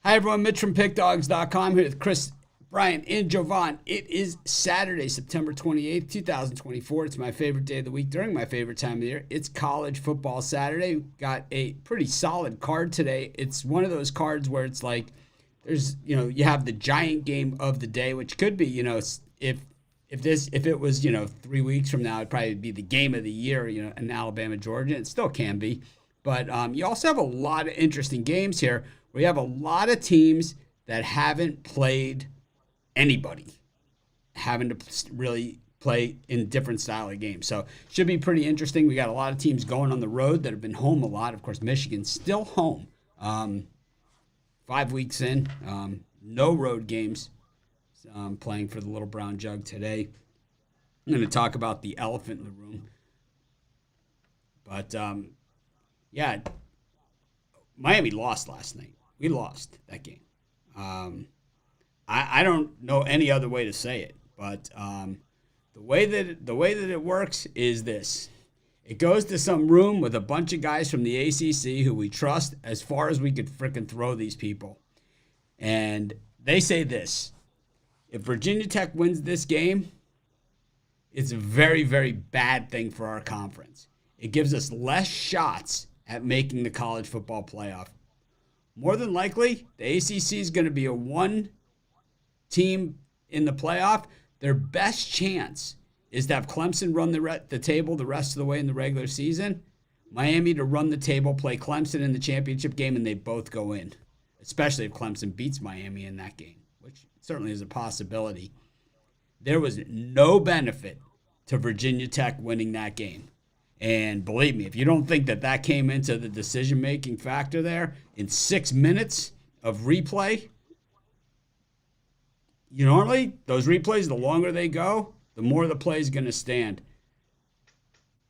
Hi, everyone. Mitch from PickDogs.com here with Chris, Brian, and Jovan. It is Saturday, September 28th, 2024. It's my favorite day of the week during my favorite time of the year. It's college football Saturday. We've got a pretty solid card today. It's one of those cards where it's like there's, you have the giant game of the day, which could be, if it was, 3 weeks from now, it'd probably be the game of the year, in Alabama, Georgia. It still can be. But you also have a lot of interesting games here. We have a lot of teams that haven't played anybody, having to really play in different style of games. So should be pretty interesting. We got a lot of teams going on the road that have been home a lot. Of course, Michigan's still home 5 weeks in. No road games playing for the Little Brown Jug today. I'm going to talk about the elephant in the room. But, yeah, Miami lost last night. We lost that game. I don't know any other way to say it, but the way that it works is this: it goes to some room with a bunch of guys from the ACC who we trust as far as we could frickin' throw these people, and they say this: if Virginia Tech wins this game, it's a very, very bad thing for our conference. It gives us less shots at making the college football playoff. More than likely, the ACC is going to be a one team in the playoff. Their best chance is to have Clemson run the table the rest of the way in the regular season, Miami to run the table, play Clemson in the championship game, and they both go in, especially if Clemson beats Miami in that game, which certainly is a possibility. There was no benefit to Virginia Tech winning that game. And believe me, if you don't think that came into the decision-making factor there, in 6 minutes of replay, normally those replays, the longer they go, the more the play is going to stand.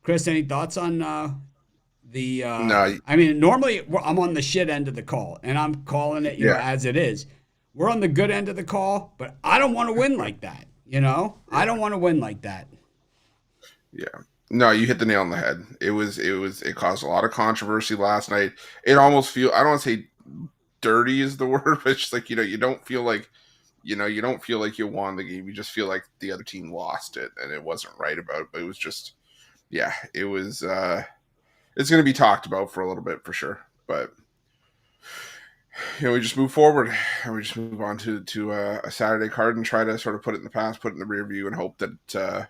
Chris, any thoughts on No. I mean, normally I'm on the shit end of the call, and I'm calling it, as it is. We're on the good end of the call, but I don't want to win like that, I don't want to win like that. Yeah. No, you hit the nail on the head. It caused a lot of controversy last night. It almost I don't want to say dirty is the word, but it's just like, you don't feel like, you won the game. You just feel like the other team lost it and it wasn't right about it. But it was just, it was, it's going to be talked about for a little bit for sure. But, we just move forward and we just move on to a Saturday card and try to sort of put it in the past, put it in the rear view, and hope that,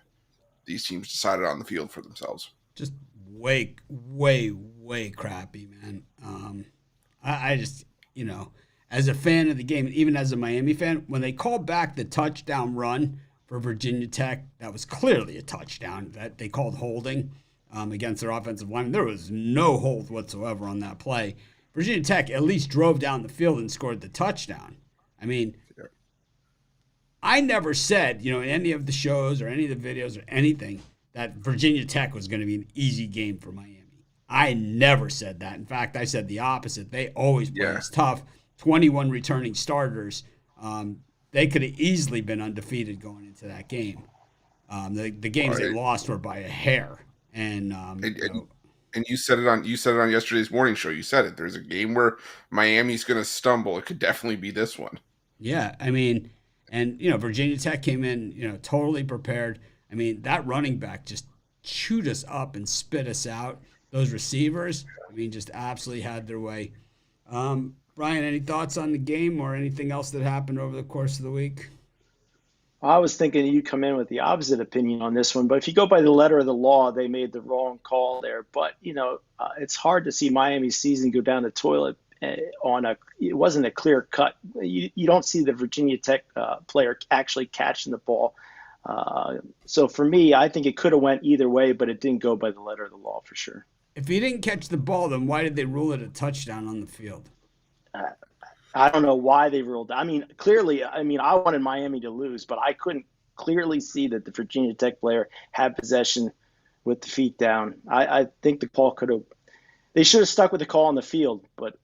these teams decided on the field for themselves. Just way, way, way crappy, man. I just, as a fan of the game, even as a Miami fan, when they called back the touchdown run for Virginia Tech, that was clearly a touchdown that they called holding against their offensive line. There was no hold whatsoever on that play. Virginia Tech at least drove down the field and scored the touchdown. I mean, I never said, in any of the shows or any of the videos or anything that Virginia Tech was going to be an easy game for Miami. I never said that. In fact, I said the opposite. They always play us tough. 21 returning starters. They could have easily been undefeated going into that game. The games they lost were by a hair. And you said it on yesterday's morning show. You said it. There's a game where Miami's going to stumble. It could definitely be this one. Yeah, I mean. And, Virginia Tech came in, totally prepared. I mean, that running back just chewed us up and spit us out. Those receivers, just absolutely had their way. Brian, any thoughts on the game or anything else that happened over the course of the week? I was thinking you'd come in with the opposite opinion on this one. But if you go by the letter of the law, they made the wrong call there. But, it's hard to see Miami's season go down the toilet. It wasn't a clear cut. You don't see the Virginia Tech player actually catching the ball. So for me, I think it could have went either way, but it didn't go by the letter of the law for sure. If he didn't catch the ball, then why did they rule it a touchdown on the field? I don't know why they ruled that. Clearly, I wanted Miami to lose, but I couldn't clearly see that the Virginia Tech player had possession with the feet down. I think the call they should have stuck with the call on the field, but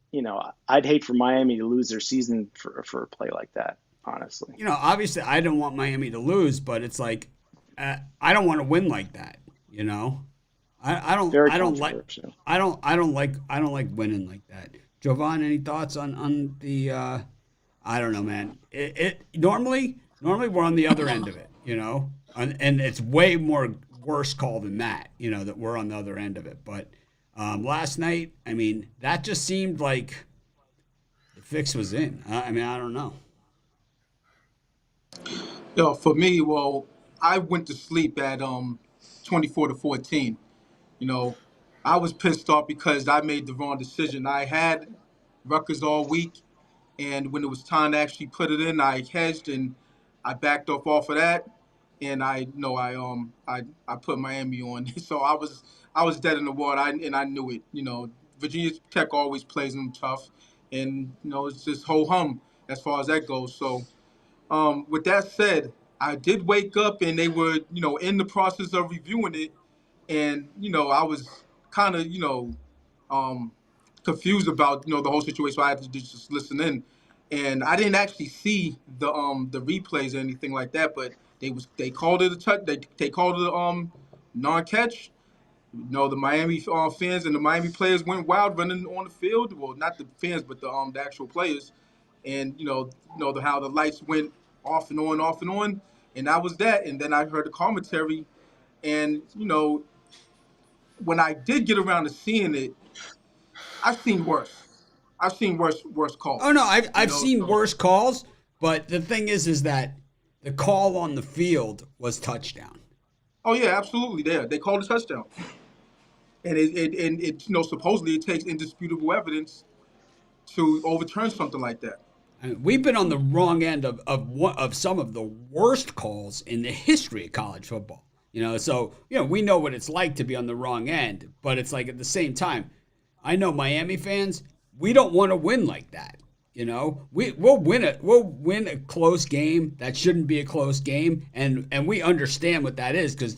I'd hate for Miami to lose their season for a play like that, honestly. Obviously I don't want Miami to lose, but it's like I don't want to win like that. I don't like winning like that. Jovan, any thoughts on the I don't know, man. It normally we're on the other end of it, and it's way more worse call than that, that we're on the other end of it. But last night, I mean, that just seemed like the fix was in. I mean, I don't know. For me, well, I went to sleep at 24-14. You know, I was pissed off because I made the wrong decision. I had Rutgers all week, and when it was time to actually put it in, I hedged and I backed off of that, and I put Miami on. So I was dead in the water, and I knew it. Virginia Tech always plays them tough, and it's just ho hum as far as that goes. So with that said, I did wake up and they were, in the process of reviewing it. And, I was kind of, um, confused about, the whole situation. So I had to just listen in. And I didn't actually see the replays or anything like that, but they called it a touch. They called it non-catch. The Miami fans and the Miami players went wild running on the field. Well, not the fans, but the actual players. And how the lights went off and on, and that was that. And then I heard the commentary, and when I did get around to seeing it, I've seen worse. I've seen worse calls. Oh no, I've seen so. worse calls, but the thing is that the call on the field was touchdown. Oh yeah, absolutely. They called a touchdown, and it supposedly it takes indisputable evidence to overturn something like that. I mean, we've been on the wrong end of some of the worst calls in the history of college football. So we know what it's like to be on the wrong end, but it's like at the same time, I know Miami fans, we don't want to win like that. We'll win a close game that shouldn't be a close game, and we understand what that is because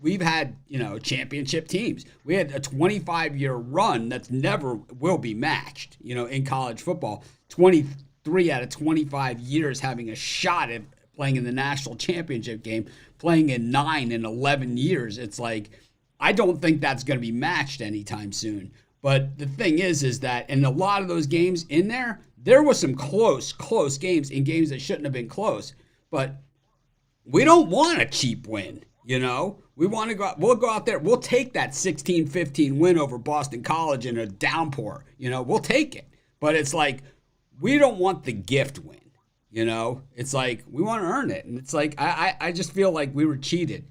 we've had championship teams. We had a 25-year run that's never will be matched. In college football, 23 out of 25 years having a shot at playing in the national championship game, playing in 9 and 11 years. It's like I don't think that's going to be matched anytime soon. But the thing is that in a lot of those games in there was some close games in games that shouldn't have been close. But we don't want a cheap win, We want to we'll go out there. We'll take that 16-15 win over Boston College in a downpour. We'll take it. But it's like we don't want the gift win. It's like we want to earn it. And it's like I just feel like we were cheated.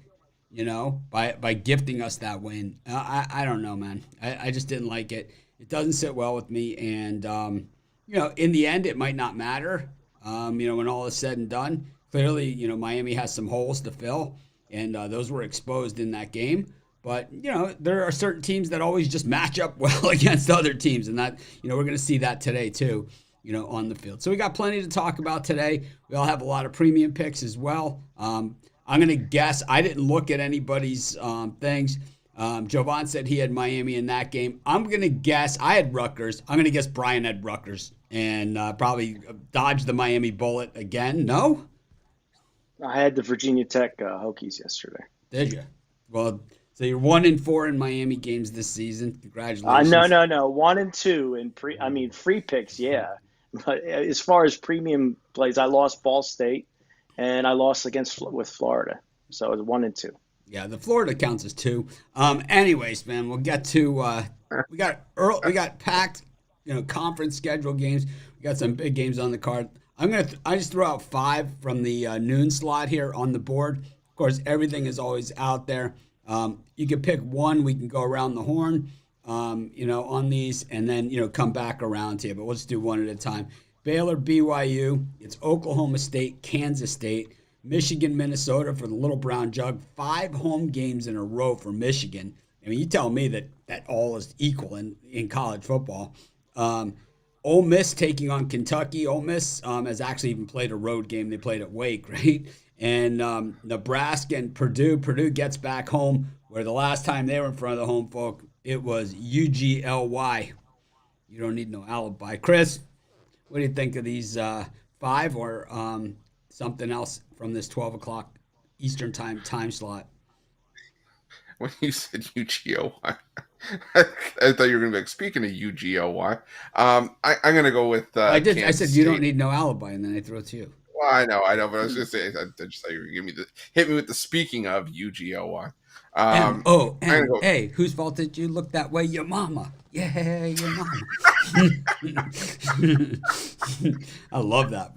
By gifting us that win. I don't know, man. I just didn't like it. It doesn't sit well with me. And, in the end, it might not matter. When all is said and done, clearly, Miami has some holes to fill. And those were exposed in that game. But, there are certain teams that always just match up well against other teams. And that, we're going to see that today, too, on the field. So we got plenty to talk about today. We all have a lot of premium picks as well. I'm going to guess. I didn't look at anybody's things. Jovan said he had Miami in that game. I'm going to guess. I had Rutgers. I'm going to guess Brian had Rutgers and probably dodged the Miami bullet again. No? I had the Virginia Tech Hokies yesterday. Did you? Well, so you're 1-4 in Miami games this season. Congratulations. No. 1 and 2 in free picks, yeah. But as far as premium plays, I lost Ball State. And I lost with Florida, so it was 1 and 2. Yeah, the Florida counts as 2. Anyways, man, we'll get to we got packed, conference schedule games. We got some big games on the card. I just throw out 5 from the noon slot here on the board. Of course, everything is always out there. You can pick one. We can go around the horn, on these, and then come back around to you. But we'll just do one at a time. Baylor, BYU, it's Oklahoma State, Kansas State, Michigan, Minnesota for the Little Brown Jug. 5 home games in a row for Michigan. I mean, you tell me that all is equal in college football. Ole Miss taking on Kentucky. Ole Miss has actually even played a road game. They played at Wake, right? And Nebraska and Purdue. Purdue gets back home, where the last time they were in front of the home folk, it was UGLY. You don't need no alibi. Chris, what do you think of these 5 or something else from this 12 o'clock Eastern time slot? When you said UGLY, I thought you were going to be like, speaking of UGOY, I'm going to go with I Kansas said State. you don't need no alibi, and then I throw it to you. Well, I know, but I was going to say, I just thought you were going to hit me with the speaking of UGOY. I'm going to go. MOMA. Whose fault did you look that way? Your mama. Yeah, your mama. I love that,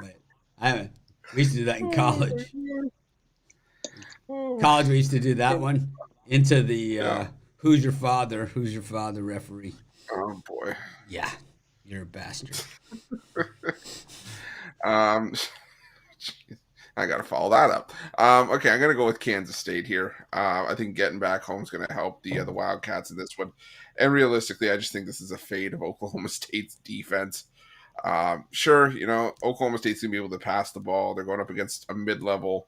man. We used to do that in college. College, we used to do that one into the who's your father referee. Oh boy. Yeah, you're a bastard. I got to follow that up. Okay, I'm going to go with Kansas State here. I think getting back home is going to help the Wildcats in this one. And realistically, I just think this is a fade of Oklahoma State's defense. Sure, Oklahoma State's going to be able to pass the ball. They're going up against a mid-level,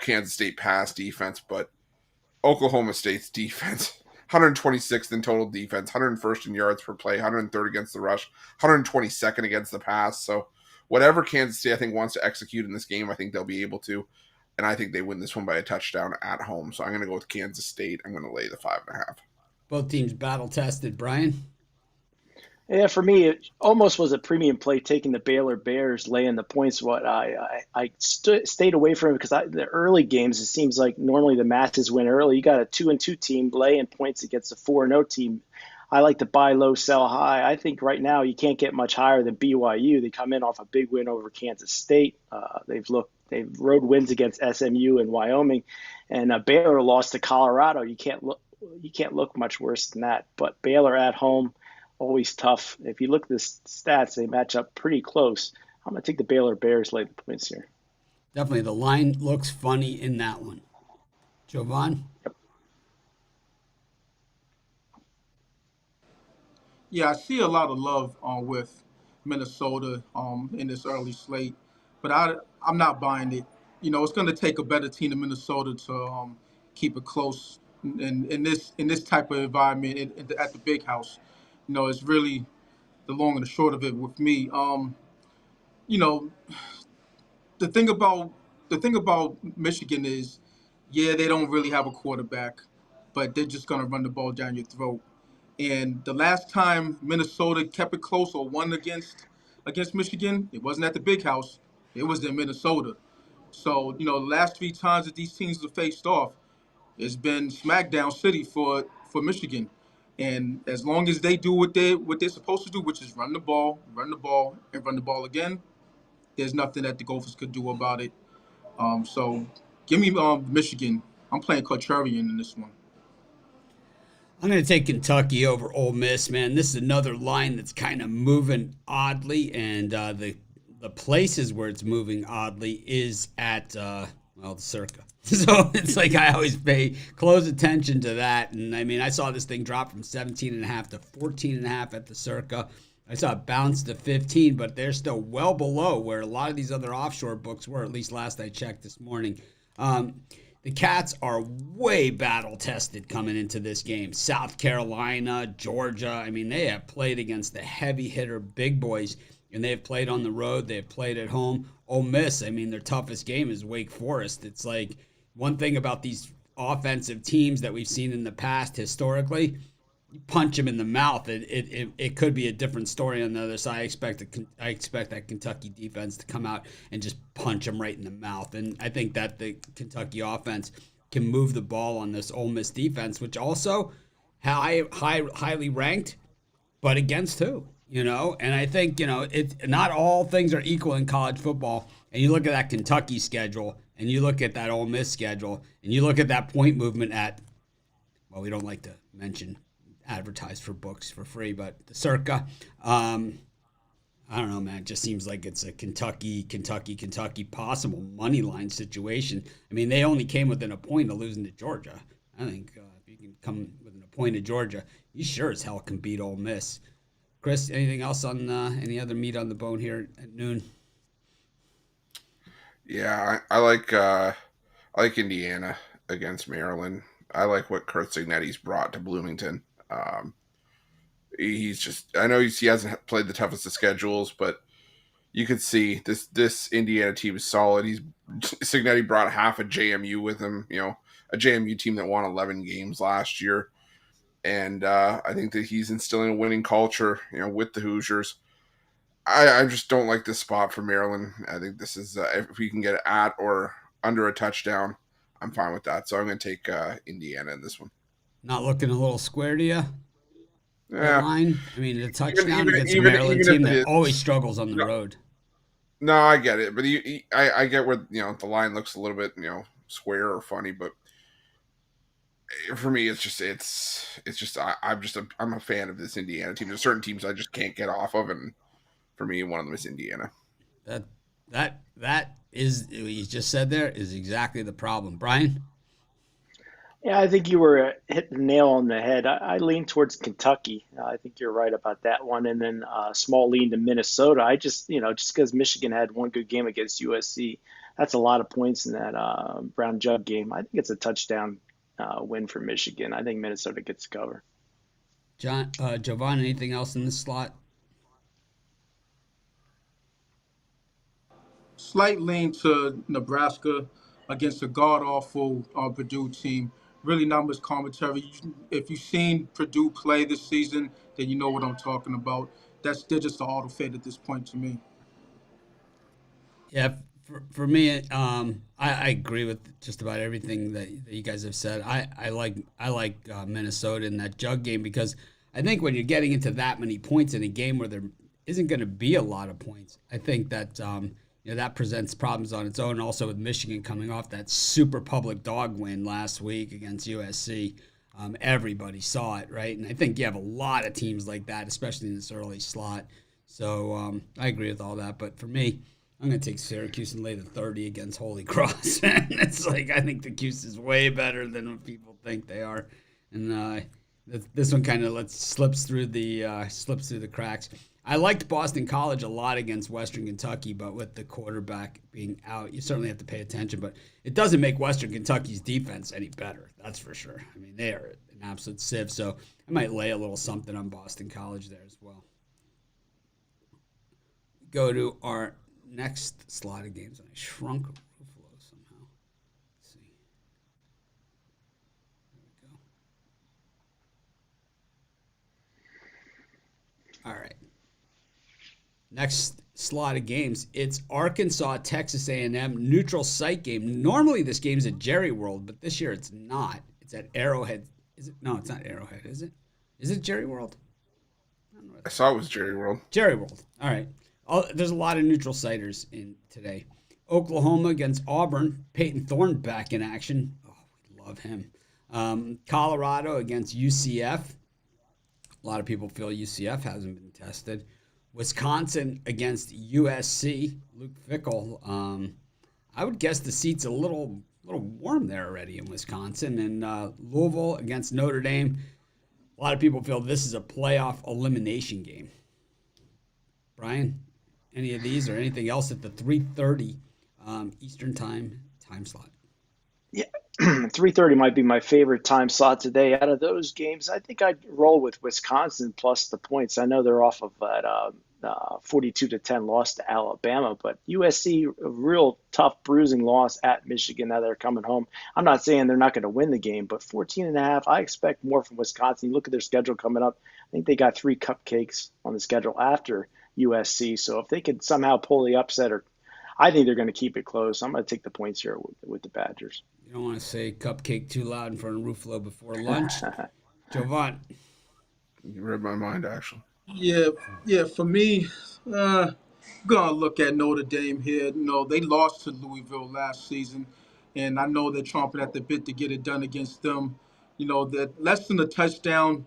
Kansas State pass defense, but Oklahoma State's defense, 126th in total defense, 101st in yards per play, 103rd against the rush, 122nd against the pass. So whatever Kansas State, I think, wants to execute in this game, I think they'll be able to. And I think they win this one by a touchdown at home. So I'm going to go with Kansas State. I'm going to lay the 5.5. Both teams battle-tested. Brian? Yeah, for me, it almost was a premium play taking the Baylor Bears, laying the points. What I stayed away from it because the early games, it seems like normally the matches win early. You got a 2-2 team laying points against a 4-0 team. I like to buy low, sell high. I think right now you can't get much higher than BYU. They come in off a big win over Kansas State. They've road wins against SMU and Wyoming, and Baylor lost to Colorado. You can't look much worse than that. But Baylor at home, always tough. If you look at the stats, they match up pretty close. I'm going to take the Baylor Bears lay the points here. Definitely. The line looks funny in that one. Jovan? Yep. Yeah, I see a lot of love with Minnesota in this early slate, but I'm not buying it. It's going to take a better team than Minnesota to keep it close in this type of environment at the big house. It's really the long and the short of it with me. You know, the thing about Michigan is, yeah, they don't really have a quarterback, but they're just going to run the ball down your throat. And the last time Minnesota kept it close or won against Michigan, it wasn't at the big house. It was in Minnesota. So, the last 3 times that these teams have faced off, it's been smackdown city for Michigan. And as long as they do what they're supposed to do, which is run the ball, and run the ball again, there's nothing that the Gophers could do about it. So give me Michigan. I'm playing contrarian in this one. I'm going to take Kentucky over Ole Miss, man. This is another line that's kind of moving oddly, and the places where it's moving oddly is at, the Circa. So it's like I always pay close attention to that. And, I saw this thing drop from 17.5 to 14.5 at the Circa. I saw it bounce to 15, but they're still well below where a lot of these other offshore books were, at least last I checked this morning. The Cats are way battle-tested coming into this game. South Carolina, Georgia. They have played against the heavy-hitter big boys, and they have played on the road. They have played at home. Ole Miss, their toughest game is Wake Forest. It's like one thing about these offensive teams that we've seen in the past historically, you punch them in the mouth. It could be a different story on the other side. I expect that Kentucky defense to come out and just punch them right in the mouth. And I think that the Kentucky offense can move the ball on this Ole Miss defense, which also highly ranked, but against who? And I think, it's not all things are equal in college football. And you look at that Kentucky schedule, and you look at that Ole Miss schedule, and you look at that point movement at, well, we don't like to advertise for books for free, but the Circa, I don't know, man. It just seems like it's a Kentucky possible money line situation. They only came within a point of losing to Georgia. I think if you can come within a point of Georgia, you sure as hell can beat Ole Miss. Chris, anything else on any other meat on the bone here at noon? Yeah, I like Indiana against Maryland. I like what Kurt Cignetti's brought to Bloomington. He's just, I know he hasn't played the toughest of schedules, but you could see this Indiana team is solid. Cignetti brought half a JMU with him, a JMU team that won 11 games last year. and I think that he's instilling a winning culture, with the Hoosiers. I just don't like this spot for Maryland. I think this is if we can get it at or under a touchdown, I'm fine with that. So I'm going to take Indiana in this one. Not looking a little square to you? That Yeah, line? I mean, a touchdown even against a even Maryland even team if it that is, always struggles on the road. no, I get it, but I get where the line looks a little bit square or funny, but for me, it's just I'm a fan of this Indiana team. There's certain teams I just can't get off of, and for me, one of them is Indiana. That is what you just said there is exactly the problem, Brian. Yeah, I think you were hit the nail on the head. I lean towards Kentucky. I think you're right about that one. And then small lean to Minnesota. I just, just because Michigan had one good game against USC, that's a lot of points in that Brown Jug game. I think it's a touchdown win for Michigan. I think Minnesota gets cover. Jovan, anything else in this slot? Slight lean to Nebraska against a god-awful Purdue team. Really not much commentary. If you've seen Purdue play this season, then you know what I'm talking about. They're just an auto fade at this point to me. Yeah, for me, I agree with just about everything that you guys have said. I like Minnesota in that Jug game because I think when you're getting into that many points in a game where there isn't going to be a lot of points, I think that that presents problems on its own. Also with Michigan coming off that super public dog win last week against USC, everybody saw it, right? And I think you have a lot of teams like that, especially in this early slot. So I agree with all that. But for me, I'm going to take Syracuse and lay the 30 against Holy Cross. And it's like I think the Cuse is way better than what people think they are. And this one kind of slips through the cracks. I liked Boston College a lot against Western Kentucky, but with the quarterback being out, you certainly have to pay attention. But it doesn't make Western Kentucky's defense any better, that's for sure. I mean, they are an absolute sieve. So I might lay a little something on Boston College there as well. Go to our next slot of games, and I shrunk Ruffalo somehow. Let's see. There we go. All right. Next slot of games, it's Arkansas, Texas A&M, neutral site game. Normally this game's at Jerry World, but this year it's not. It's at Arrowhead. Is it? No, it's not Arrowhead, is it? Is it Jerry World? I saw it was Jerry World. Jerry World. All right. There's a lot of neutral siters in today. Oklahoma against Auburn. Peyton Thorne back in action. Oh, we love him. Colorado against UCF. A lot of people feel UCF hasn't been tested. Wisconsin against USC. Luke Fickell. I would guess the seat's a little warm there already in Wisconsin. And Louisville against Notre Dame. A lot of people feel this is a playoff elimination game. Brian, any of these or anything else at the 3:30 Eastern time slot? Yeah, 3:30 might be my favorite time slot today. Out of those games, I think I'd roll with Wisconsin plus the points. I know they're off of that 42-10 loss to Alabama, but USC, a real tough bruising loss at Michigan. Now they're coming home. I'm not saying they're not going to win the game, but 14.5, I expect more from Wisconsin. You look at their schedule coming up. I think they got 3 cupcakes on the schedule after USC. So if they could somehow pull the upset, or I think they're going to keep it close. I'm going to take the points here with the Badgers. You don't want to say cupcake too loud in front of Ruffalo before lunch. Jovan. You read my mind, actually. Yeah. For me, I'm gonna look at Notre Dame here. They lost to Louisville last season, and I know they're chomping at the bit to get it done against them. That less than a touchdown,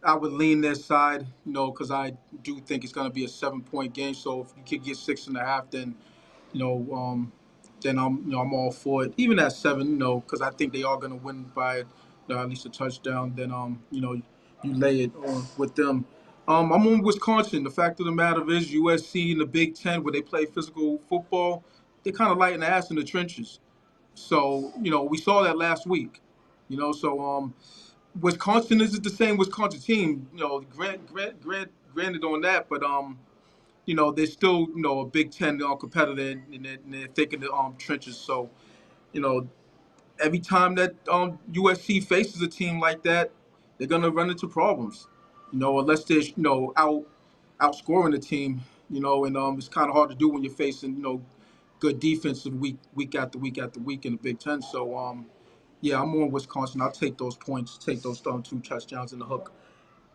I would lean their side. Because I do think it's gonna be a 7-point game. So if you could get 6.5, then then I'm all for it. Even at 7, because I think they are gonna win by at least a touchdown. Then you lay it on with them. I'm on Wisconsin. The fact of the matter is, USC in the Big Ten, where they play physical football, they kind of light in the ass in the trenches. So we saw that last week. So Wisconsin isn't the same Wisconsin team. Granted on that, but they're still a Big Ten competitor, and they're thick in the trenches. So every time that USC faces a team like that, they're going to run into problems, unless they're, outscoring the team, and it's kind of hard to do when you're facing, good defensive week after week after week in the Big Ten. So, yeah, I'm on Wisconsin. I'll take those points, take those 2 touchdowns in the hook.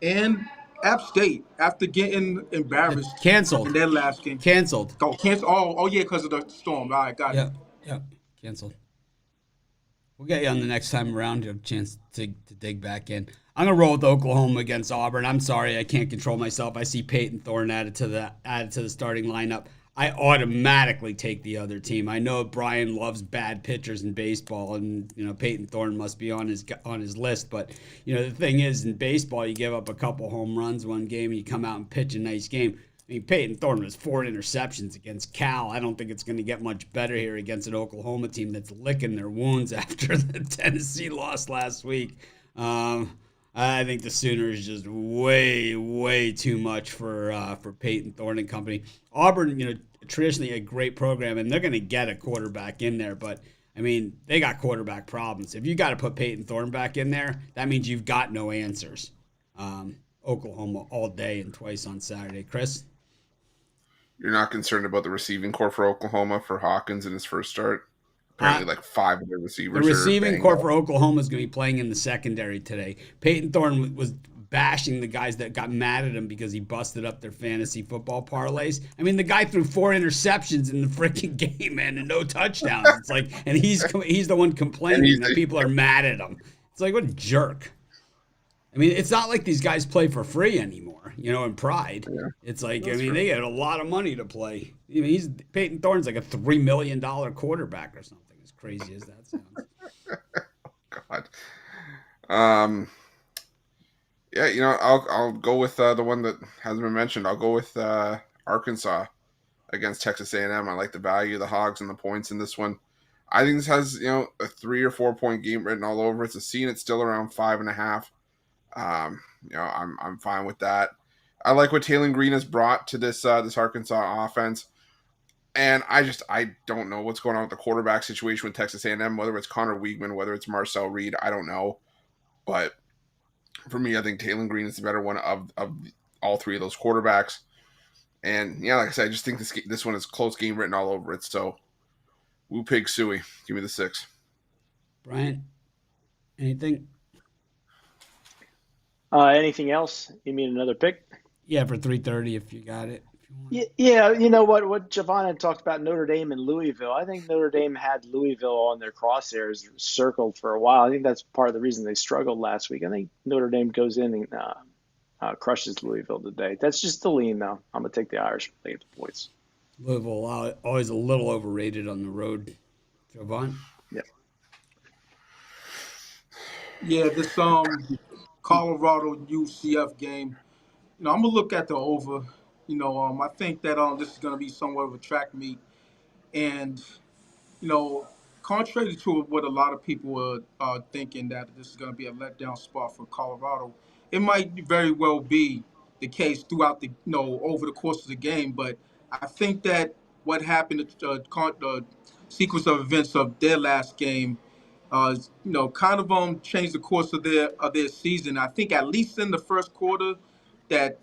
And App State, after getting embarrassed Canceled. in their last game. Canceled. Oh, cancel. Oh, yeah, because of the storm. All right, got it. Yep. Canceled. We'll get you on the next time around. You have a chance to dig back in. I'm gonna roll with Oklahoma against Auburn. I'm sorry, I can't control myself. I see Peyton Thorne added to the starting lineup. I automatically take the other team. I know Brian loves bad pitchers in baseball, and Peyton Thorne must be on his list. But the thing is, in baseball, you give up a couple home runs one game, and you come out and pitch a nice game. I mean, Peyton Thorne was 4 interceptions against Cal. I don't think it's going to get much better here against an Oklahoma team that's licking their wounds after the Tennessee loss last week. I think the Sooners just way too much for Peyton Thorne and company. Auburn, traditionally a great program, and they're going to get a quarterback in there. But I mean, they got quarterback problems. If you got to put Peyton Thorne back in there, that means you've got no answers. Oklahoma all day and twice on Saturday. Chris, you're not concerned about the receiving corps for Oklahoma for Hawkins in his first start? Apparently, like 5 of their receivers. The receiving corps for Oklahoma is going to be playing in the secondary today. Peyton Thorne was bashing the guys that got mad at him because he busted up their fantasy football parlays. I mean, the guy threw 4 interceptions in the freaking game, man, and no touchdowns. It's like, and he's the one complaining that people are mad at him. It's like, what a jerk. I mean, it's not like these guys play for free anymore, in Pride. Yeah, it's like, they get a lot of money to play. Peyton Thorne's like a $3 million quarterback or something, as crazy as that sounds. Oh, God. Yeah, I'll go with the one that hasn't been mentioned. I'll go with Arkansas against Texas A&M. I like the value of the Hogs and the points in this one. I think this has, a 3 or 4 point game written all over. It's a scene. It's still around 5.5. I'm fine with that. I like what Taylor Green has brought to this Arkansas offense, and I don't know what's going on with the quarterback situation with Texas A&M. Whether it's Connor Weigman, whether it's Marcel Reed, I don't know. But for me, I think Taylor Green is the better one of all 3 of those quarterbacks. And yeah, like I said, I just think this one is close game written all over it. So, Woo Pig Suey, give me the 6. Brian, anything? Anything else? You mean another pick? Yeah, for 3:30 if you got it. Yeah, you know what Javon had talked about Notre Dame and Louisville. I think Notre Dame had Louisville on their crosshairs circled for a while. I think that's part of the reason they struggled last week. I think Notre Dame goes in and crushes Louisville today. That's just the lean, though. I'm going to take the Irish. They get the points. Louisville always a little overrated on the road. Javon? Yeah. Yeah, this Colorado UCF game, I'm gonna look at the over. I think that this is gonna be somewhat of a track meet, and contrary to what a lot of people are thinking that this is gonna be a letdown spot for Colorado, it might very well be the case throughout the over the course of the game. But I think that what happened, the sequence of events of their last game, kind of changed the course of their season. I think at least in the first quarter that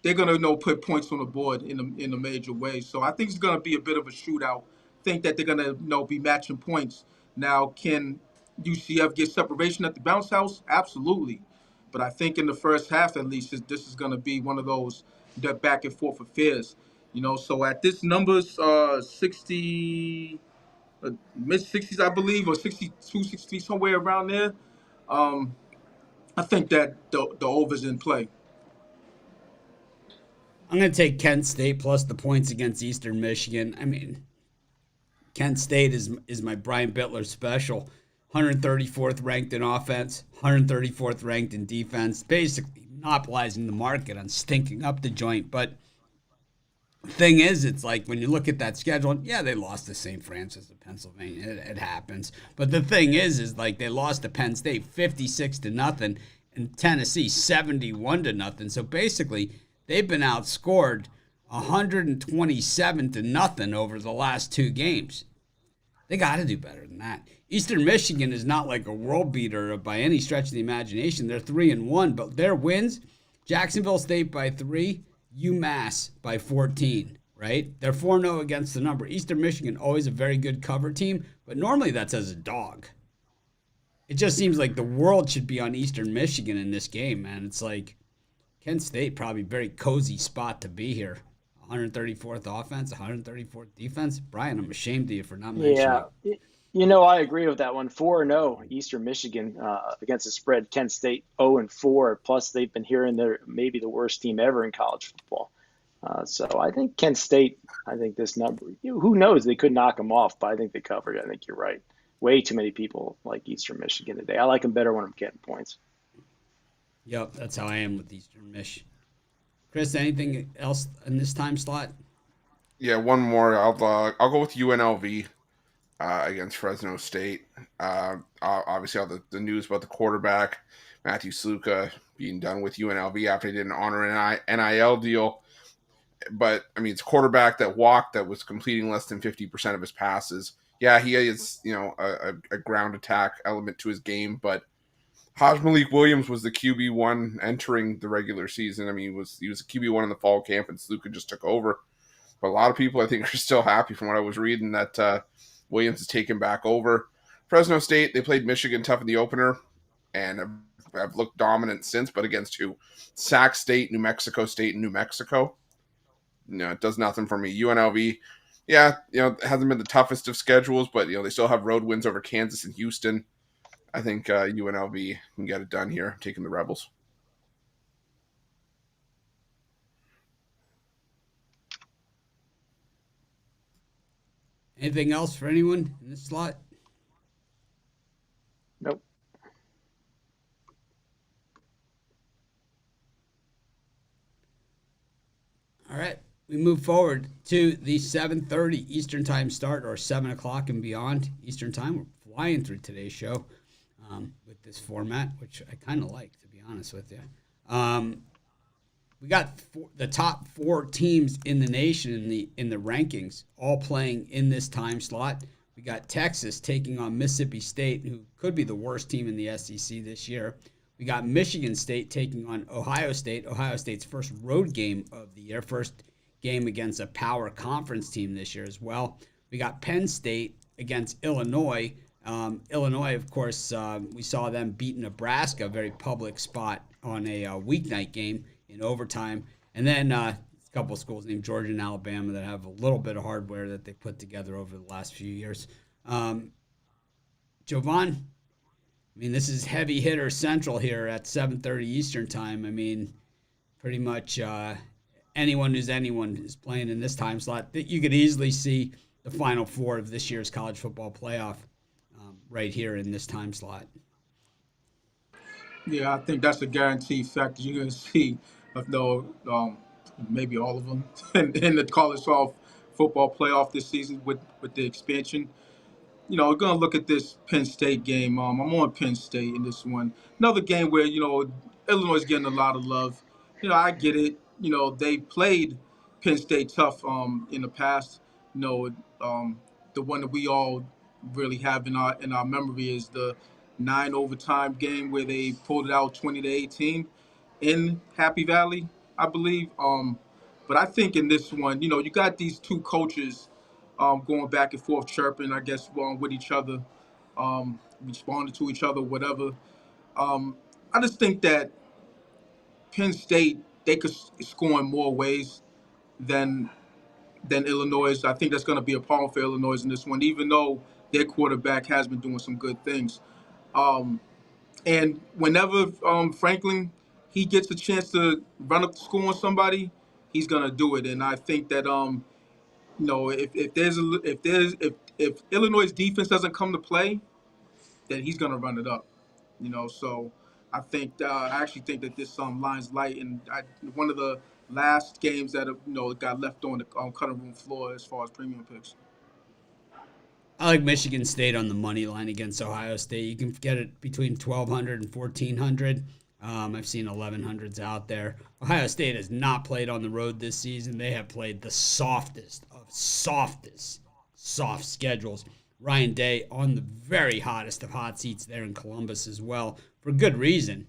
they're gonna put points on the board in a major way. So I think it's gonna be a bit of a shootout. I think that they're gonna be matching points. Now, can UCF get separation at the bounce house? Absolutely, but I think in the first half at least this is gonna be one of those back and forth affairs. So at this numbers 60. Mid-60s, I believe, or 62, 63, somewhere around there. I think that the over's in play. I'm going to take Kent State plus the points against Eastern Michigan. I mean, Kent State is my Brian Bittler special. 134th ranked in offense, 134th ranked in defense, basically monopolizing the market on stinking up the joint. But the thing is, it's like when you look at that schedule, yeah, they lost to St. Francis of Pennsylvania. It happens. But the thing is like they lost to Penn State 56-0 and Tennessee 71-0. So basically, they've been outscored 127-0 over the last 2 games. They got to do better than that. Eastern Michigan is not like a world beater by any stretch of the imagination. They're 3-1, but their wins, Jacksonville State by 3, UMass by 14, right? They're 4-0 against the number. Eastern Michigan, always a very good cover team, but normally that's as a dog. It just seems like the world should be on Eastern Michigan in this game, man. It's like Kent State, probably very cozy spot to be here. 134th offense, 134th defense. Brian, I'm ashamed of you for not mentioning it. Yeah, I agree with that one. 4-0 Eastern Michigan against the spread. Kent State 0-4. Plus, they've been hearing they're maybe the worst team ever in college football. So I think Kent State, this number, who knows? They could knock them off, but I think they covered. I think you're right. Way too many people like Eastern Michigan today. I like them better when I'm getting points. Yep, that's how I am with Eastern Mich. Chris, anything else in this time slot? Yeah, one more. I'll go with UNLV against Fresno State. Obviously, all the news about the quarterback, Matthew Sluka, being done with UNLV after he did an honor NIL deal. But, I mean, it's a quarterback that walked, that was completing less than 50% of his passes. Yeah, he has, a ground attack element to his game, but Malik Williams was the QB1 entering the regular season. I mean, he was a QB1 in the fall camp, and Sluka just took over. But a lot of people, I think, are still happy from what I was reading that Williams is taken back over. Fresno State, they played Michigan tough in the opener and have looked dominant since, but against who? Sac State, New Mexico State, and New Mexico. It does nothing for me. UNLV, yeah, it hasn't been the toughest of schedules, but, they still have road wins over Kansas and Houston. I think UNLV can get it done here, taking the Rebels. Anything else for anyone in this slot? Nope. All right. We move forward to the 7:30 Eastern Time start, or 7 o'clock and beyond Eastern Time. We're flying through today's show with this format, which I kind of like, to be honest with you. We got the top 4 teams in the nation in the rankings, all playing in this time slot. We got Texas taking on Mississippi State, who could be the worst team in the SEC this year. We got Michigan State taking on Ohio State. Ohio State's first road game of the year, first game against a power conference team this year as well. We got Penn State against Illinois. Illinois, of course, we saw them beat Nebraska, a very public spot on a weeknight game in overtime. And then a couple of schools named Georgia and Alabama that have a little bit of hardware that they put together over the last few years. Jovan, I mean, this is heavy hitter central here at 7:30 Eastern Time. I mean, pretty much anyone is playing in this time slot. That you could easily see the Final Four of this year's college football playoff right here in this time slot. Yeah, I think that's a guaranteed fact that you're going to see, maybe all of them in the college football playoff this season with the expansion. We're going to look at this Penn State game. I'm on Penn State in this one. Another game where, Illinois is getting a lot of love. I get it. They played Penn State tough in the past. The one that we all really have in our memory is the 9 overtime game where they pulled it out 20-18 in Happy Valley, I believe. But I think in this one, you got these two coaches going back and forth, chirping, I guess, with each other, responding to each other, whatever. I just think that Penn State, they could score in more ways than Illinois. I think that's going to be a problem for Illinois in this one, even though their quarterback has been doing some good things. And whenever Franklin, he gets a chance to run up the score on somebody, he's going to do it. And I think that if Illinois' defense doesn't come to play, then he's going to run it up. So I actually think that this line's light, and one of the last games that got left on the cutting room floor as far as premium picks. I like Michigan State on the money line against Ohio State. You can get it between 1,200 and 1,400. I've seen 1,100s out there. Ohio State has not played on the road this season. They have played the soft schedules. Ryan Day on the very hottest of hot seats there in Columbus as well, for good reason.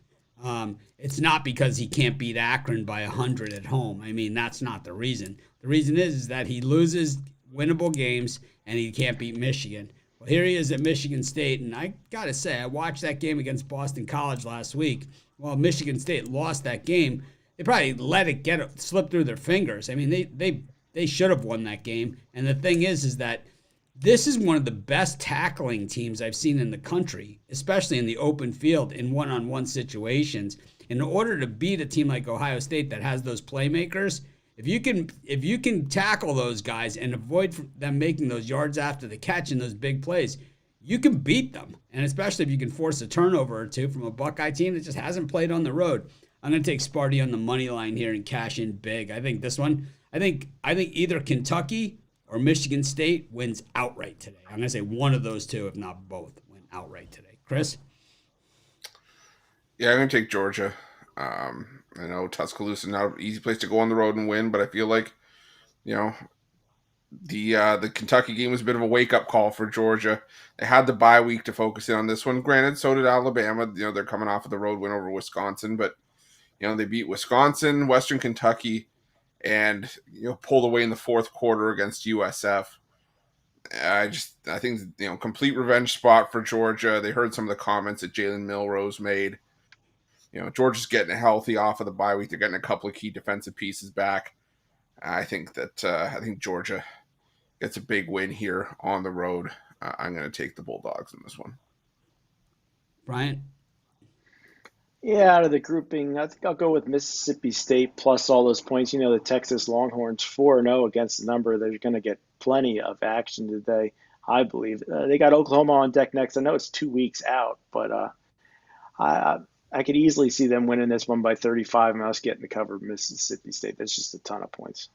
It's not because he can't beat Akron by 100 at home. I mean, that's not the reason. The reason is that he loses winnable games and he can't beat Michigan. Well, here he is at Michigan State, and I got to say, I watched that game against Boston College last week. Well, Michigan State lost that game. They probably let it slip through their fingers. I mean, they should have won that game. And the thing is that this is one of the best tackling teams I've seen in the country, especially in the open field in one-on-one situations. In order to beat a team like Ohio State that has those playmakers, if you can tackle those guys and avoid them making those yards after the catch in those big plays, you can beat them. And especially if you can force a turnover or two from a Buckeye team that just hasn't played on the road. I'm going to take Sparty on the money line here and cash in big. I think this one, I think either Kentucky or Michigan State wins outright today. I'm going to say one of those two, if not both, win outright today. Chris? Yeah, I'm going to take Georgia. I know Tuscaloosa is not an easy place to go on the road and win, but I feel like, the Kentucky game was a bit of a wake-up call for Georgia. They had the bye week to focus in on this one. Granted, so did Alabama. They're coming off of the road win over Wisconsin, but, they beat Wisconsin, Western Kentucky, and, pulled away in the fourth quarter against USF. I think, complete revenge spot for Georgia. They heard some of the comments that Jalen Milrose made. Georgia's getting healthy off of the bye week. They're getting a couple of key defensive pieces back. I think Georgia gets a big win here on the road. I'm going to take the Bulldogs in this one. Brian? Yeah, out of the grouping, I think I'll go with Mississippi State plus all those points. The Texas Longhorns 4-0 against the number. They're going to get plenty of action today, I believe. They got Oklahoma on deck next. I know it's 2 weeks out, but I could easily see them winning this one by 35 and us getting the cover of Mississippi State. That's just a ton of points.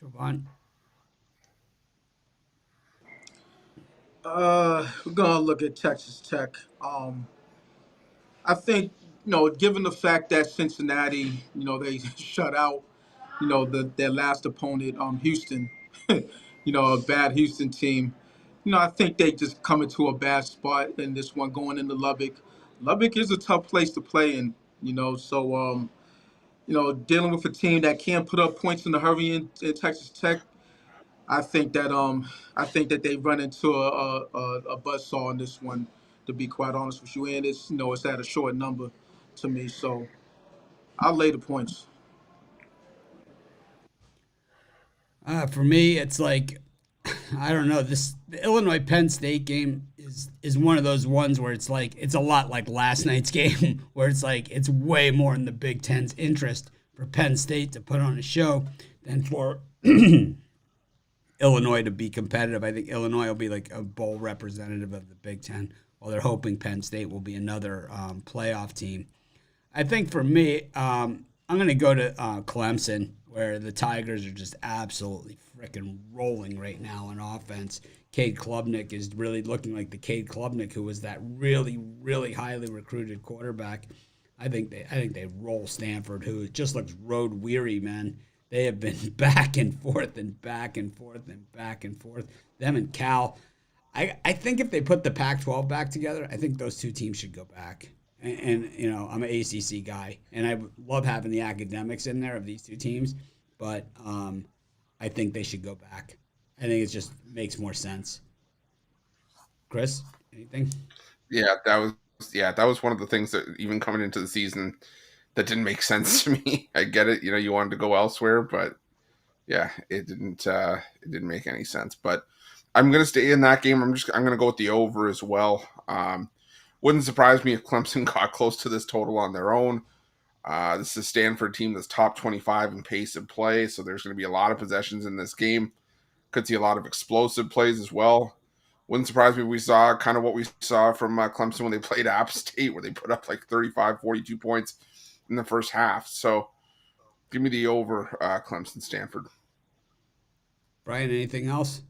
Javon? We're gonna look at Texas Tech. I think given the fact that Cincinnati, they shut out, their last opponent, Houston, a bad Houston team. I think they just come into a bad spot in this one going into Lubbock. Lubbock is a tough place to play in, so dealing with a team that can't put up points in a hurry in Texas Tech. I think that they run into a buzzsaw in this one, to be quite honest with you. And it's it's at a short number to me, so I'll lay the points. For me, it's like, I don't know. The Illinois Penn State game is one of those ones where it's like, it's a lot like last night's game, where it's like it's way more in the Big Ten's interest for Penn State to put on a show than for Illinois to be competitive. I think Illinois will be like a bowl representative of the Big Ten, while they're hoping Penn State will be another playoff team. I think for me, I'm going to go to Clemson, where the Tigers are just absolutely freaking rolling right now on offense. Cade Klubnik is really looking like the Cade Klubnik who was that really, really highly recruited quarterback. I think they roll Stanford, who just looks road weary, man. They have been back and forth and back and forth and back and forth. Them and Cal. I think if they put the Pac-12 back together, I think those two teams should go back. And I'm an ACC guy, and I love having the academics in there of these two teams, but I think they should go back. I think it just makes more sense. Chris, anything? Yeah, that was one of the things that even coming into the season that didn't make sense to me. I get it, you wanted to go elsewhere, but yeah, it didn't make any sense. But I'm gonna stay in that game. I'm gonna go with the over as well. Wouldn't surprise me if Clemson got close to this total on their own. This is a Stanford team that's top 25 in pace of play, so there's going to be a lot of possessions in this game. Could see a lot of explosive plays as well. Wouldn't surprise me if we saw kind of what we saw from Clemson when they played App State, where they put up like 35, 42 points in the first half. So give me the over Clemson-Stanford. Brian, anything else?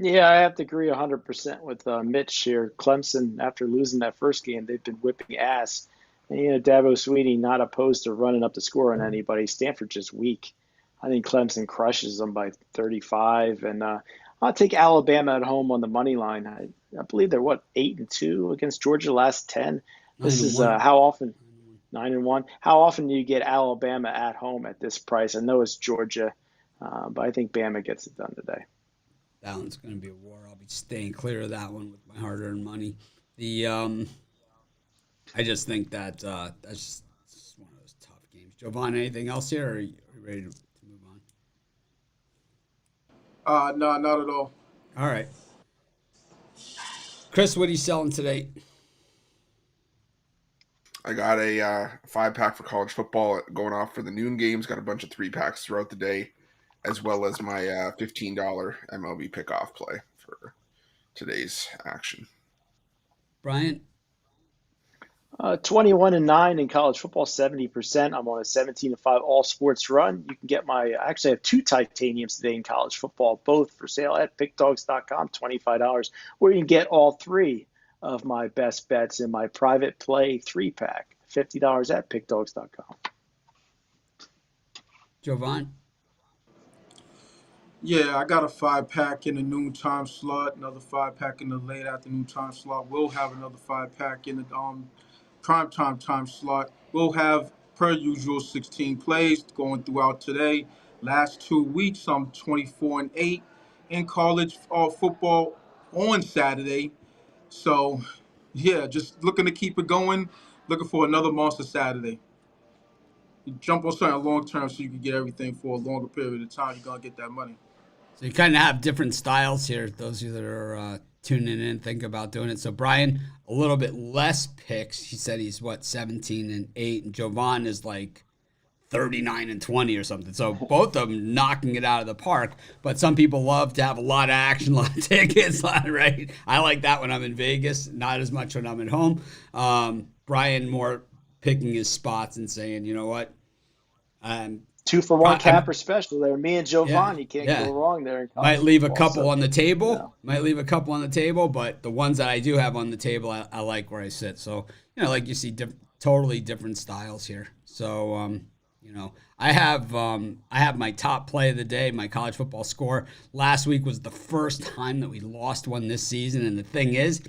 Yeah, I have to agree 100% with Mitch here. Clemson, after losing that first game, they've been whipping ass. And, Dabo Swinney not opposed to running up the score on anybody. Stanford's just weak. I think Clemson crushes them by 35, and I'll take Alabama at home on the money line. I believe they're 8-2 against Georgia last 10. This is 9-1. how often 9-1. How often do you get Alabama at home at this price? I know it's Georgia, but I think Bama gets it done today. That one's going to be a war. I'll be staying clear of that one with my hard-earned money. I just think that that's just one of those tough games. Jovan, anything else here, or are you ready to move on? No, not at all. All right. Chris, what are you selling today? I got a 5-pack for college football going off for the noon games. Got a bunch of 3-packs throughout the day, as well as my $15 MLB pickoff play for today's action. Brian? 21-9 in college football, 70%. I'm on a 17-5 all sports run. You can get I actually have 2 titaniums today in college football, both for sale at pickdogs.com, $25, where you can get all 3 of my best bets in my private play 3-pack, $50 at pickdogs.com. Jovan? Yeah, I got a 5-pack in the noontime slot, another 5-pack in the late afternoon time slot. We'll have another 5-pack in the primetime time slot. We'll have, per usual, 16 plays going throughout today. Last 2 weeks, I'm 24-8 in college football on Saturday. So, yeah, just looking to keep it going, looking for another monster Saturday. You jump on something long term so you can get everything for a longer period of time. You're going to get that money. So you kind of have different styles here. Those of you that are tuning in, think about doing it. So Brian, a little bit less picks. He said he's 17-8, and Jovan is like 39-20 or something. So both of them knocking it out of the park. But some people love to have a lot of action, a lot of tickets, right? I like that when I'm in Vegas, not as much when I'm at home. Brian more picking his spots and saying, you know what? 2-for-1 capper special there. Me and Jovan, you can't go wrong there. Might leave a couple on the table. Might leave a couple on the table, but the ones that I do have on the table, I like where I sit. So, like you see, totally different styles here. So, I have my top play of the day, my college football score. Last week was the first time that we lost one this season, and the thing is,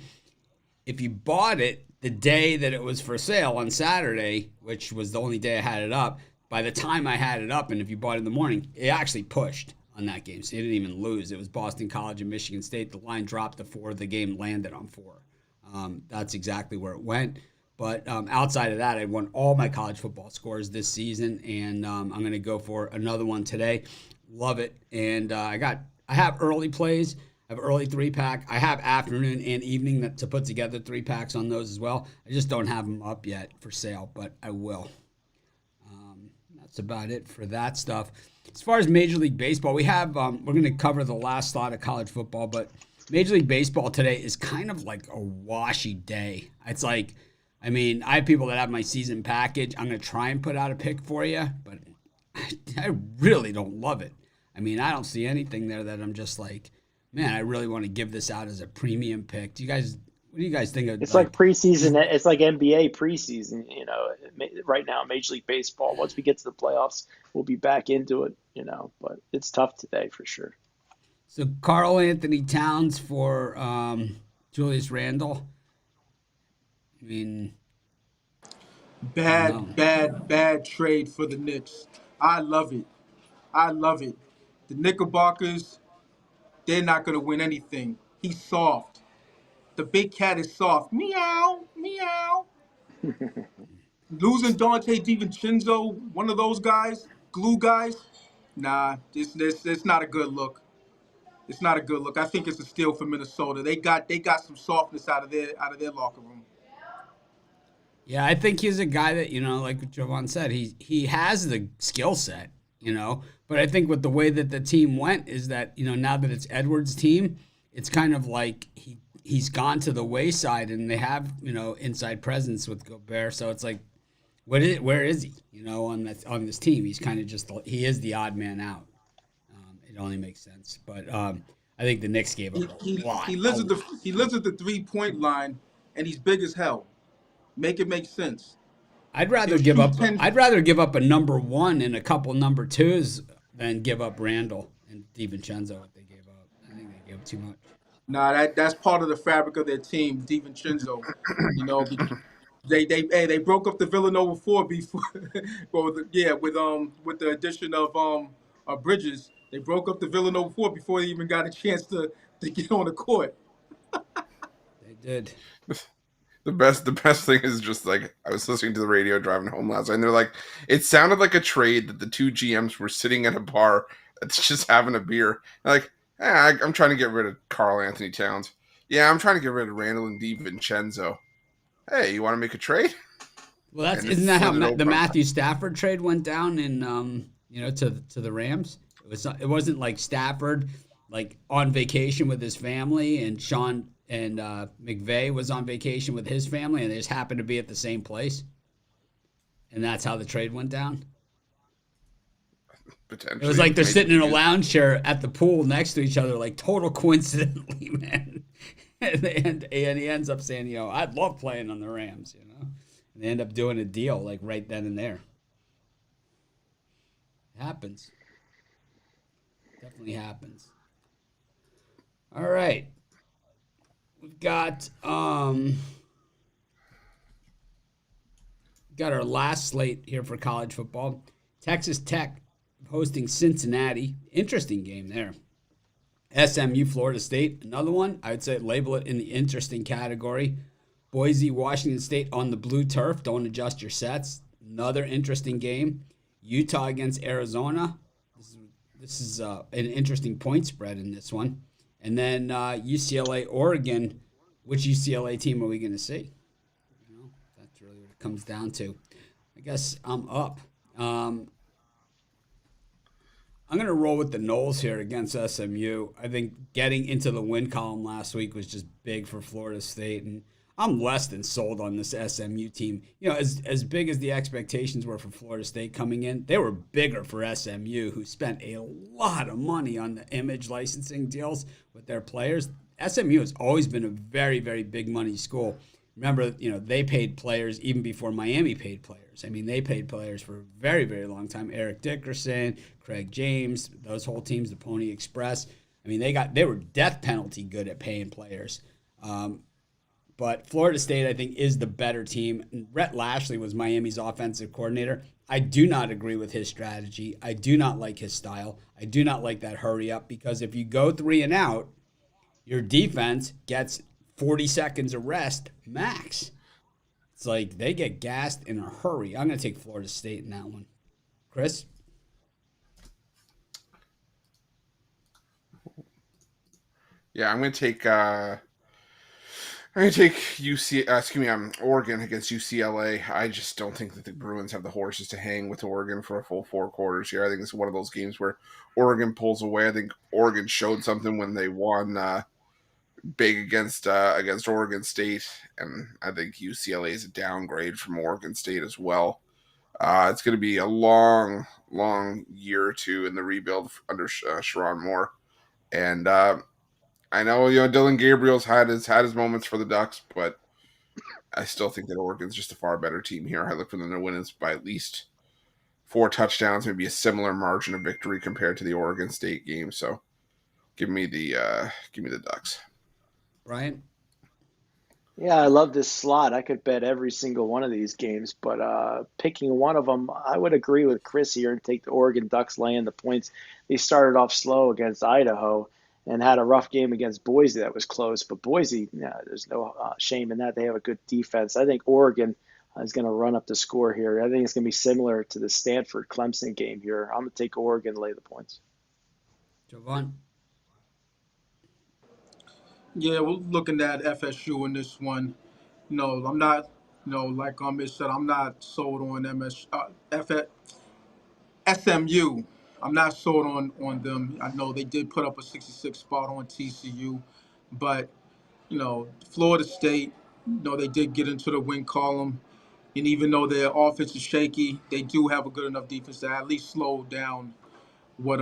if you bought it the day that it was for sale on Saturday, which was the only day I had it up, by the time I had it up, and if you bought it in the morning, it actually pushed on that game. So you didn't even lose. It was Boston College and Michigan State. The line dropped to 4. The game landed on 4. That's exactly where it went. But outside of that, I won all my college football scores this season, and I'm going to go for another one today. Love it. And I have early plays. I have early 3-pack. I have afternoon and evening to put together 3-packs on those as well. I just don't have them up yet for sale, but I will. That's about it for that stuff. As far as Major League Baseball, we have we're going to cover the last slot of college football, but Major League Baseball today is kind of like a washy day. It's like, I have people that have my season package. I'm going to try and put out a pick for you, but I really don't love it. I don't see anything there that I'm just like, man, I really want to give this out as a premium pick. What do you guys think of? It's like preseason. It's like NBA preseason. Right now, Major League Baseball. Once we get to the playoffs, we'll be back into it. But it's tough today for sure. So Karl Anthony Towns for Julius Randle. Bad trade for the Knicks. I love it. The Knickerbockers, they're not going to win anything. He's soft. The big cat is soft. Meow, meow. Losing Dante DiVincenzo, one of those guys, glue guys, nah, it's not a good look. It's not a good look. I think it's a steal for Minnesota. They got some softness out of their locker room. Yeah, I think he's a guy that, like Jovan said, he has the skill set, but I think with the way that the team went is that, now that it's Edwards' team, it's kind of like he's gone to the wayside, and they have, inside presence with Gobert. So it's like, where is he, on this team? He's kind of he is the odd man out. It only makes sense. But I think the Knicks gave up a lot. He lives at the 3-point line, and he's big as hell. Make it make sense. I'd rather give up a number 1 and a couple number 2s than give up Randall and DiVincenzo what they gave up. I think they gave up too much. Nah, that's part of the fabric of their team, DiVincenzo. You know, they broke up the Villanova four before, well, with the addition of Bridges, they broke up the Villanova four before they even got a chance to get on the court. They did. The best thing is just like I was listening to the radio driving home last night, and they're like, it sounded like a trade that the two GMs were sitting at a bar that's just having a beer. They're like, I'm trying to get rid of Karl Anthony Towns. Yeah, I'm trying to get rid of Randall and DiVincenzo. Hey, you want to make a trade? Well, And isn't that how slid it the over. Matthew Stafford trade went down in to the Rams? It wasn't like Stafford like on vacation with his family, and Sean and McVay was on vacation with his family, and they just happened to be at the same place, and that's how the trade went down. Potentially. It was like they're Maybe sitting in a just- lounge chair at the pool next to each other, like total coincidentally, man. And he ends up saying, I'd love playing on the Rams, And they end up doing a deal like right then and there. It happens. Definitely happens. All right. We've got our last slate here for college football. Texas Tech hosting Cincinnati. Interesting game there. SMU, Florida State. Another one, I would say label it in the interesting category. Boise, Washington State on the blue turf. Don't adjust your sets. Another interesting game. Utah against Arizona. This is an interesting point spread in this one. And then UCLA, Oregon. Which UCLA team are we going to see? That's really what it comes down to. I guess I'm up. I'm going to roll with the Noles here against SMU. I think getting into the win column last week was just big for Florida State, and I'm less than sold on this SMU team. As big as the expectations were for Florida State coming in, they were bigger for SMU, who spent a lot of money on the image licensing deals with their players. SMU has always been a very, very big money school. Remember, they paid players even before Miami paid players. I mean, they paid players for a very, very long time. Eric Dickerson, Craig James, those whole teams, the Pony Express. I mean, they were death penalty good at paying players. But Florida State, I think, is the better team. And Rhett Lashley was Miami's offensive coordinator. I do not agree with his strategy. I do not like his style. I do not like that hurry up, because if you go 3 and out, your defense gets 40 seconds of rest max. It's like they get gassed in a hurry. I'm going to take Florida State in that one. Chris? Yeah, I'm going to take Oregon against UCLA. I just don't think that the Bruins have the horses to hang with Oregon for a full 4 quarters here. I think it's one of those games where Oregon pulls away. I think Oregon showed something when they won big against Oregon State, and I think UCLA is a downgrade from Oregon State as well. It's going to be a long, long year or two in the rebuild under Sharon Moore, and I know Dylan Gabriel's had his moments for the Ducks, but I still think that Oregon's just a far better team here. I look for them to win by at least 4 touchdowns, maybe a similar margin of victory compared to the Oregon State game. So give me the Ducks. Brian? Yeah, I love this slot. I could bet every single one of these games, but picking one of them, I would agree with Chris here and take the Oregon Ducks laying the points. They started off slow against Idaho and had a rough game against Boise that was close. But Boise, there's no shame in that. They have a good defense. I think Oregon is going to run up the score here. I think it's going to be similar to the Stanford-Clemson game here. I'm going to take Oregon, lay the points. Jovan? Yeah, we're looking at FSU in this one. I'm not, like Mitch said, I'm not sold on SMU. I'm not sold on them. I know they did put up a 66 spot on TCU, but Florida State, they did get into the win column, and even though their offense is shaky, they do have a good enough defense to at least slow down what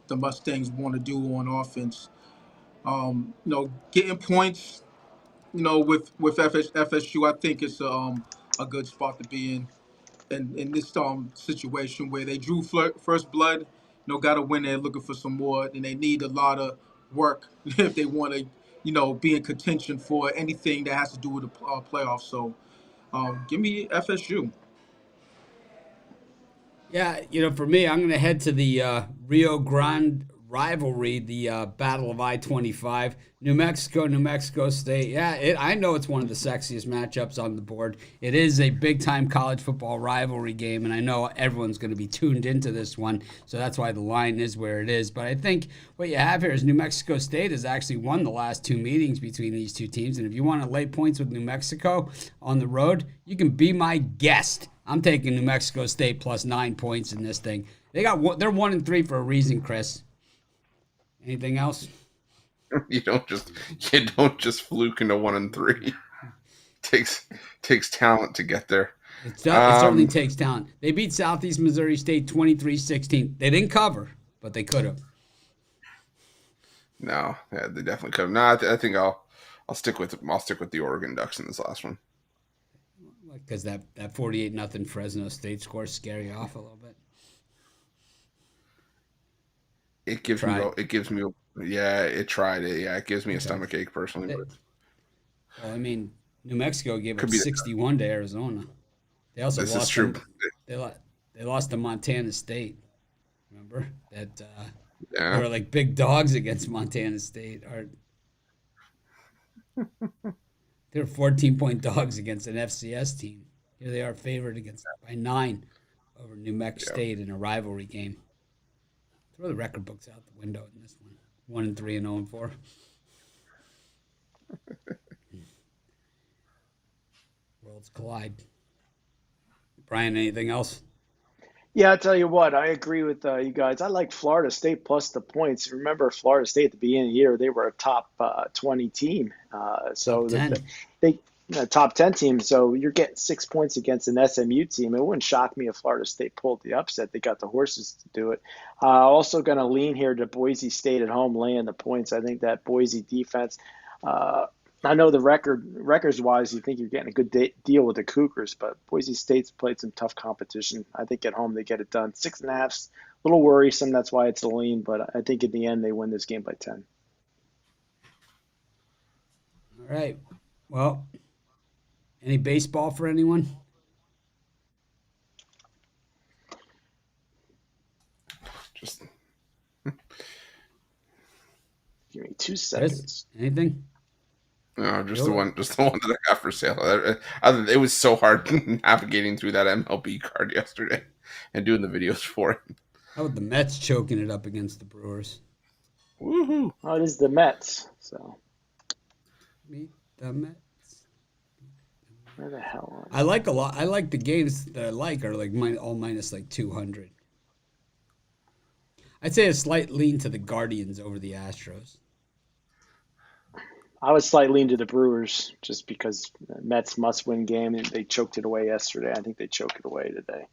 the Mustangs want to do on offense. Getting points, with FSU, I think it's a good spot to be in this situation where they drew first blood, got to win there looking for some more, and they need a lot of work if they want to, be in contention for anything that has to do with the playoffs. So, give me FSU. Yeah, for me, I'm going to head to the Rio Grande rivalry, the Battle of I-25, New Mexico State. Yeah, I know it's one of the sexiest matchups on the board. It is a big-time college football rivalry game, and I know everyone's going to be tuned into this one, so that's why the line is where it is. But I think what you have here is New Mexico State has actually won the last two meetings between these two teams, and if you want to lay points with New Mexico on the road, you can be my guest. I'm taking New Mexico State plus 9 points in this thing. They're 1-3 for a reason, Chris. Anything else? You don't just fluke into 1-3. Takes talent to get there. It certainly takes talent. They beat Southeast Missouri State 23-16. They didn't cover, but they could have. No, yeah, they definitely could have. No, I think I'll stick with the Oregon Ducks in this last one. Because that 48-0 Fresno State score scare you off a little bit. It gives me a stomach ache personally. Well, I mean, New Mexico gave up 61 to Arizona. They also lost. This is true. They lost to Montana State. Remember that? They were like big dogs against Montana State. They were 14-point dogs against an FCS team. Here they are favored by 9 over New Mexico State in a rivalry game. Throw the record books out the window in this one. 1-3 and 0-4. Worlds collide. Brian, anything else? Yeah, I'll tell you what, I agree with you guys. I like Florida State plus the points. Remember, Florida State at the beginning of the year, they were a top 20 team. So they top 10 team. So you're getting 6 points against an SMU team. It wouldn't shock me if Florida State pulled the upset. They got the horses to do it. Also going to lean here to Boise State at home, laying the points. I think that Boise defense. I know the records-wise, you think you're getting a good deal with the Cougars, but Boise State's played some tough competition. I think at home they get it done. 6.5's a little worrisome. That's why it's a lean, but I think in the end they win this game by 10. All right. Well, any baseball for anyone? Just give me 2 seconds. Chris, anything? No, just the one that I got for sale. It was so hard navigating through that MLB card yesterday and doing the videos for it. How about the Mets choking it up against the Brewers? Woohoo! Oh, it is the Mets. So Meet the Mets. Where the hell are I like the games that I like are like all minus like 200. I'd say a slight lean to the Guardians over the Astros. I was slightly into the Brewers just because the Mets must-win game, and they choked it away yesterday. I think they choke it away today.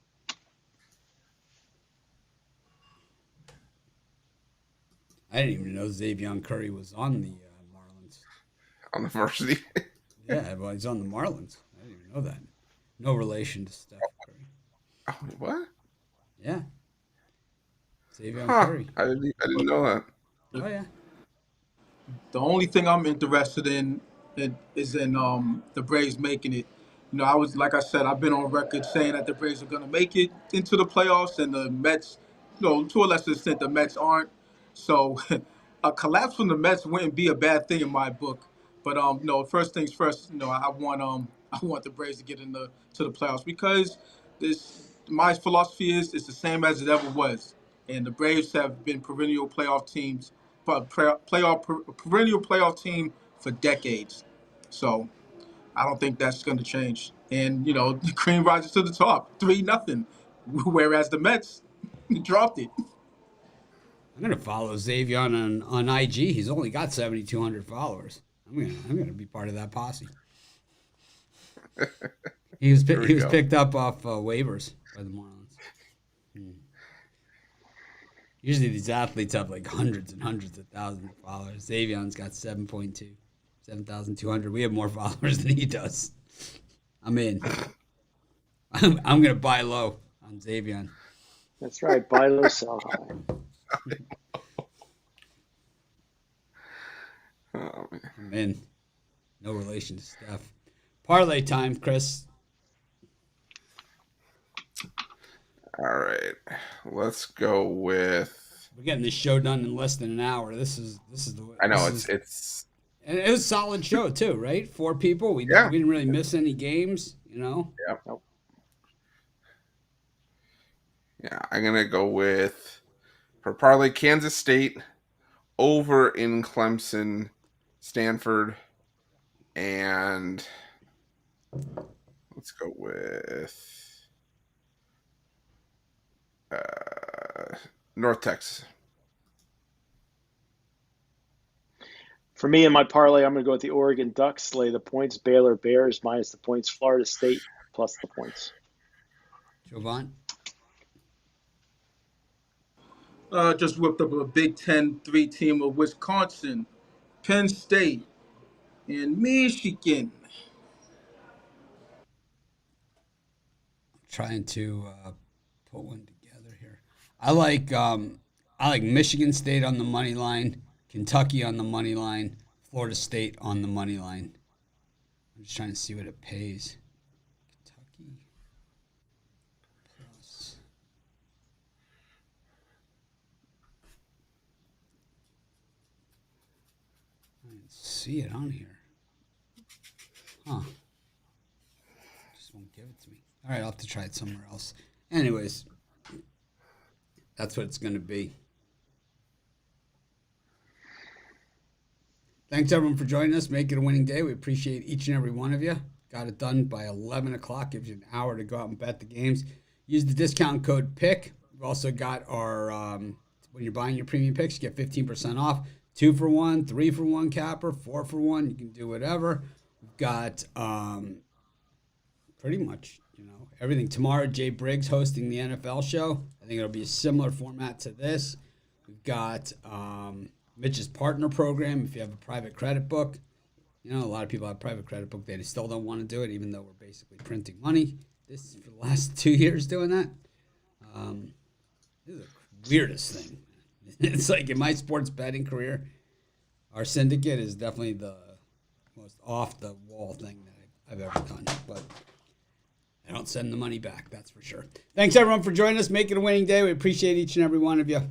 I didn't even know Xavier Curry was on the Marlins. On the varsity? Yeah, well, he's on the Marlins. I didn't even know that. No relation to Steph Curry. Oh, what? Yeah. Xavier Curry. I didn't know that. Oh, yeah. The only thing I'm interested in is in the Braves making it. Like I said, I've been on record saying that the Braves are going to make it into the playoffs, and the Mets, to a lesser extent, the Mets aren't. So a collapse from the Mets wouldn't be a bad thing in my book. But first things first, I want the Braves to get to the playoffs because my philosophy is it's the same as it ever was, and the Braves have been perennial playoff teams. Perennial playoff team for decades. So I don't think that's going to change. And, the cream rises to the top, 3-0, whereas the Mets dropped it. I'm going to follow Xavier on IG. He's only got 7,200 followers. I'm going to be part of that posse. He was picked up off waivers by the Marlins. Usually these athletes have like hundreds and hundreds of thousands of followers. Xavion's got 7,200. We have more followers than he does. I'm in. I'm going to buy low on Xavier. That's right. Buy low, sell high. Oh, man. I'm in. No relation to Steph. Parlay time, Chris. All right, let's go with. We're getting this show done in less than an hour. This is the. I know this is, it's. and it was a solid show too, right? 4 people. We Yeah. didn't really miss any games, Yeah. Nope. Yeah, I'm gonna go with for parlay Kansas State over in Clemson, Stanford, and let's go with North Texas. For me and my parlay, I'm going to go with the Oregon Ducks, lay the points. Baylor Bears minus the points. Florida State plus the points. Jovan. Just whipped up a Big Ten 3-team of Wisconsin, Penn State, and Michigan. Trying to put one together here. I like Michigan State on the money line, Kentucky on the money line, Florida State on the money line. I'm just trying to see what it pays. Kentucky plus. I didn't see it on here. Huh. Just won't give it to me. All right, I'll have to try it somewhere else. Anyways, that's what it's going to be. Thanks, everyone, for joining us. Make it a winning day. We appreciate each and every one of you. Got it done by 11 o'clock. Gives you an hour to go out and bet the games. Use the discount code PICK. We've also got our, when you're buying your premium picks, you get 15% off. 2 for 1, 3 for 1 capper, 4 for 1. You can do whatever. We've got pretty much, everything. Tomorrow, Jay Briggs hosting the NFL show. I think it'll be a similar format to this. We've got Mitch's partner program. If you have a private credit book, a lot of people have a private credit book. They still don't want to do it, even though we're basically printing money. This is for the last 2 years doing that. This is the weirdest thing. It's like in my sports betting career, our syndicate is definitely the most off-the-wall thing that I've ever done. But I don't send the money back, that's for sure. Thanks, everyone, for joining us. Make it a winning day. We appreciate each and every one of you.